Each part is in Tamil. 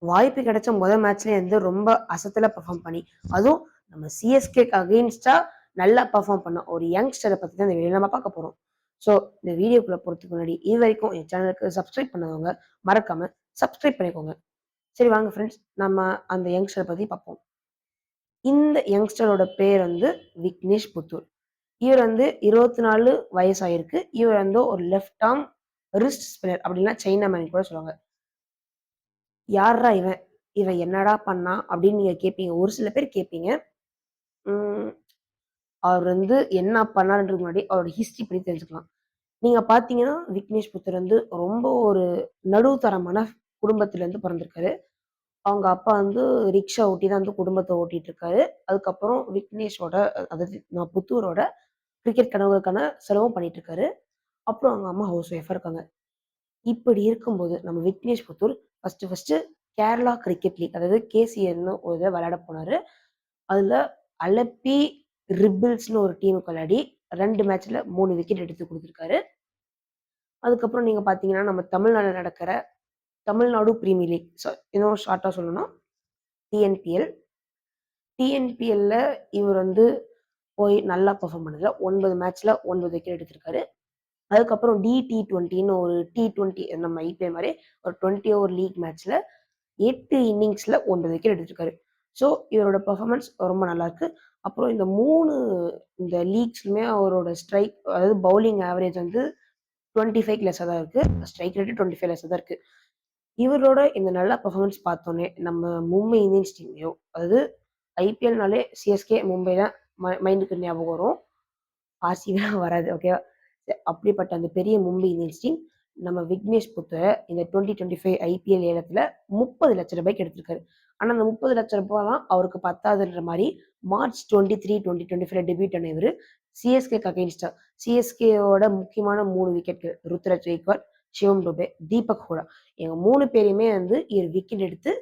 வாய்ப்பு கிடைச்ச முதல் மேட்ச்லேயே வந்து ரொம்ப அசத்துல பெர்ஃபார்ம் பண்ணி, அதுவும் நம்ம சிஎஸ்கேக்கு அகெயின்ஸ்டா நல்லா பெர்ஃபார்ம் பண்ண ஒரு யங்ஸ்டரை பத்தி தான் இந்த வீடியோல நம்ம பார்க்க போறோம். ஸோ இந்த வீடியோக்குள்ள போறதுக்கு முன்னாடி இது வரைக்கும் என் சேனலுக்கு சப்ஸ்கிரைப் பண்ணாதவங்க மறக்காம சப்ஸ்கிரைப் பண்ணிக்கோங்க. சரி வாங்க ஃப்ரெண்ட்ஸ், நம்ம அந்த யங்ஸ்டரை பத்தி பார்ப்போம். இந்த யங்ஸ்டரோட பேர் வந்து விக்னேஷ் புத்தூர். இவர் வந்து 24 வயசாயிருக்கு. இவர் வந்து ஒரு லெஃப்ட் ஆர்ம் ரிஸ்ட் ஸ்பின்னர் அப்படின்னா சைனா மேன் கூட சொல்லுவாங்க. யார்ரா இவன்? இவன் என்னடா பண்ணான்? அப்படின்னு நீங்க கேட்பீங்க. ஒரு சில பேர் கேட்பீங்க. ம். அவர் வந்து என்ன பண்ணாருன்றதுக்கு முன்னாடி அவரோட ஹிஸ்டரி பத்தி தெரிஞ்சுக்கலாம். நீங்க பார்த்தீங்கன்னா, விக்னேஷ் புத்தர் வந்து ரொம்ப ஒரு நடுத்தரமான குடும்பத்திலேருந்து பொறந்திருக்காரு. அவங்க அப்பா வந்து ரிக்ஷா ஓட்டி தான் வந்து குடும்பத்த ஓட்டிட்டு இருக்காரு. அதுக்கப்புறம் விக்னேஷோட அதாவது புத்தூரோட கிரிக்கெட் கனவுகளுக்கான செலவும் பண்ணிட்டு இருக்காரு. அப்புறம் அவங்க அம்மா ஹவுஸ் ஒய்ஃபா இருக்காங்க. இப்படி இருக்கும்போது நம்ம Vignesh Puthur first Kerala cricket league அதாவது கேசிஎல்னு ஒரு இத விளையாட போனாரு. அதுல அலப்பி ரிப்பிள்ஸ்ன்னு ஒரு டீமுக்கு விளையாடி 2 மேட்ச்ல 3 விக்கெட் எடுத்து குடுத்துருக்காரு. அதுக்கப்புறம் நீங்க பார்த்தீங்கன்னா, நம்ம தமிழ்நாடுல நடக்கிற தமிழ்நாடு பிரீமியர் லீக் இன்னும் ஷார்ட்டா சொல்லணும்னா டிஎன்பிஎல். டிஎன்பிஎல்ல இவர் வந்து போய் நல்லா பெர்ஃபார்ம் பண்ணதுல 9 மேட்ச்ல 9 விக்கெட் எடுத்திருக்காரு. அதுக்கப்புறம் டி20ன்னு ஒரு டி20 நம்ம ஐபிஎல் மாரி ஒரு 20 ஓவர் லீக் மேட்ச்ல 8 இன்னிங்ஸ்ல 9 விக்கெட் எடுத்திருக்காரு. ஸோ இவரோட பெர்ஃபார்மன்ஸ் ரொம்ப நல்லாருக்கு. அப்புறம் இந்த லீக்ஸ்லுமே அவரோட ஸ்ட்ரைக் அதாவது பவுலிங் ஆவரேஜ் வந்து 25க்கு லெஸ்ஸா தான் இருக்கு. ஸ்ட்ரைக் ரேட் 25 லெஸ்ஸா தான் இருக்கு. இவரோட இந்த நல்ல பெர்ஃபார்மன்ஸ் பார்த்தோனே நம்ம மும்பை இந்தியன்ஸ் டீமையும் அதாவது ஐபிஎல்னாலே சிஎஸ்கே, மும்பை தான் மைண்டுக்கு ஞாபகம் வரும். ஆர்சிபிலாம் வராது. ஓகேவா? அப்படிப்பட்ட அந்த பெரிய மும்பை இந்தியன்ஸ் டீம் நம்ம விக்னேஷ் புத்தரை இந்த 2025 ஐபிஎல் ஏலத்துல ரூ. 30,00,000 எடுத்திருக்காரு. ஆனா அந்த ரூ. 30,00,000 அவருக்கு பத்தாதுன்ற மாரி மார்ச் 23, 2025 டெபியூட் ஆன இவரு சிஎஸ்கேக்கு அகைன்ஸ்டா சிஎஸ்கேவோட முக்கியமான 3 விக்கெட்கள் ருத்ராஜ் கெய்க்வாட், சிவம் டுபே, தீபக் ஹூடா எங்க 3 பேரையுமே வந்து இவர் விக்கெட் எடுத்து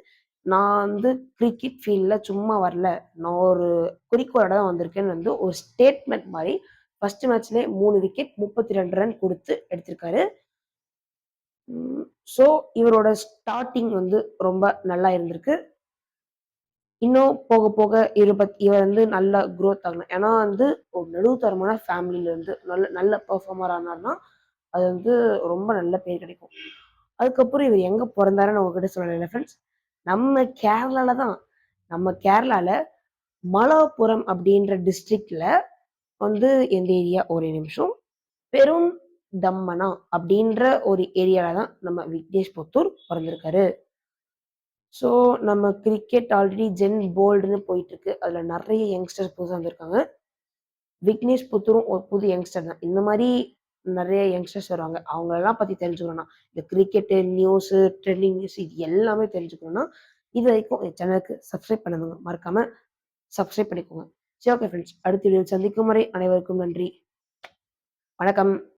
நான் வந்து கிரிக்கெட் ஃபீல்ட்ல சும்மா வரல. நான் ஒரு குறிக்கோளோட தான் வந்திருக்கேன்னு வந்து ஒரு ஸ்டேட்மெண்ட் மாரி ஃபர்ஸ்ட் மேட்ச்லயே 3 விக்கெட் 32 ரன் குடுத்து எடுத்திருக்காரு. ஸோ இவரோட ஸ்டார்ட்டிங் வந்து ரொம்ப நல்லா இருந்திருக்கு. இன்னும் போக போக இவர் வந்து நல்லா குரோத் ஆகணும். ஏன்னா வந்து ஒரு நடுத்தரமான ஃபேமிலில இருந்து நல்ல நல்ல பெர்ஃபார்மர் ஆனார்னா, அது வந்து ரொம்ப நல்ல பேர் கிடைக்கும். அதுக்கப்புறம் இவர் எங்க பொறந்தாருன்னு உங்ககிட்ட சொல்லலைல ஃப்ரெண்ட்ஸ். நம்ம கேரளால தான். நம்ம கேரளால மலப்புரம் அப்படின்ற டிஸ்ட்ரிக்ட்ல வந்து எந்த ஏரியா ஒரே நிமிஷம். பெரும் தம்மனா அப்படின்ற ஒரு ஏரியால தான் நம்ம விக்னேஷ் புத்தூர் பொறந்திருக்காரு. ஸோ நம்ம கிரிக்கெட் ஆல்ரெடி ஜென் போல்டுன்னு போயிட்டு இருக்கு. அதுல நெறைய யங்ஸ்டர்ஸ் புதுசா வந்திருக்காங்க. விக்னேஷ் புத்தூரும் ஒரு புது யங்ஸ்டர் தான். இந்த மாரி நெறைய யங்ஸ்டர்ஸ் வருவாங்க. அவங்களலாம் பத்தி தெரிஞ்சுக்கணும்னா, இந்த கிரிக்கெட்டு, நியூஸு, ட்ரெண்டிங் நியூஸ் இது எல்லாமே தெரிஞ்சுக்கணும்னா, இதுவரைக்கும் என் சேனலுக்கு சப்ஸ்கிரைப் பண்ணாதவங்க மறக்காம சப்ஸ்கிரைப் பண்ணிக்கோங்க. சரி ஓகே ஃப்ரெண்ட்ஸ். அடுத்த வீடியோவில் சந்திக்கும் வரை அனைவருக்கும் நன்றி. வணக்கம்.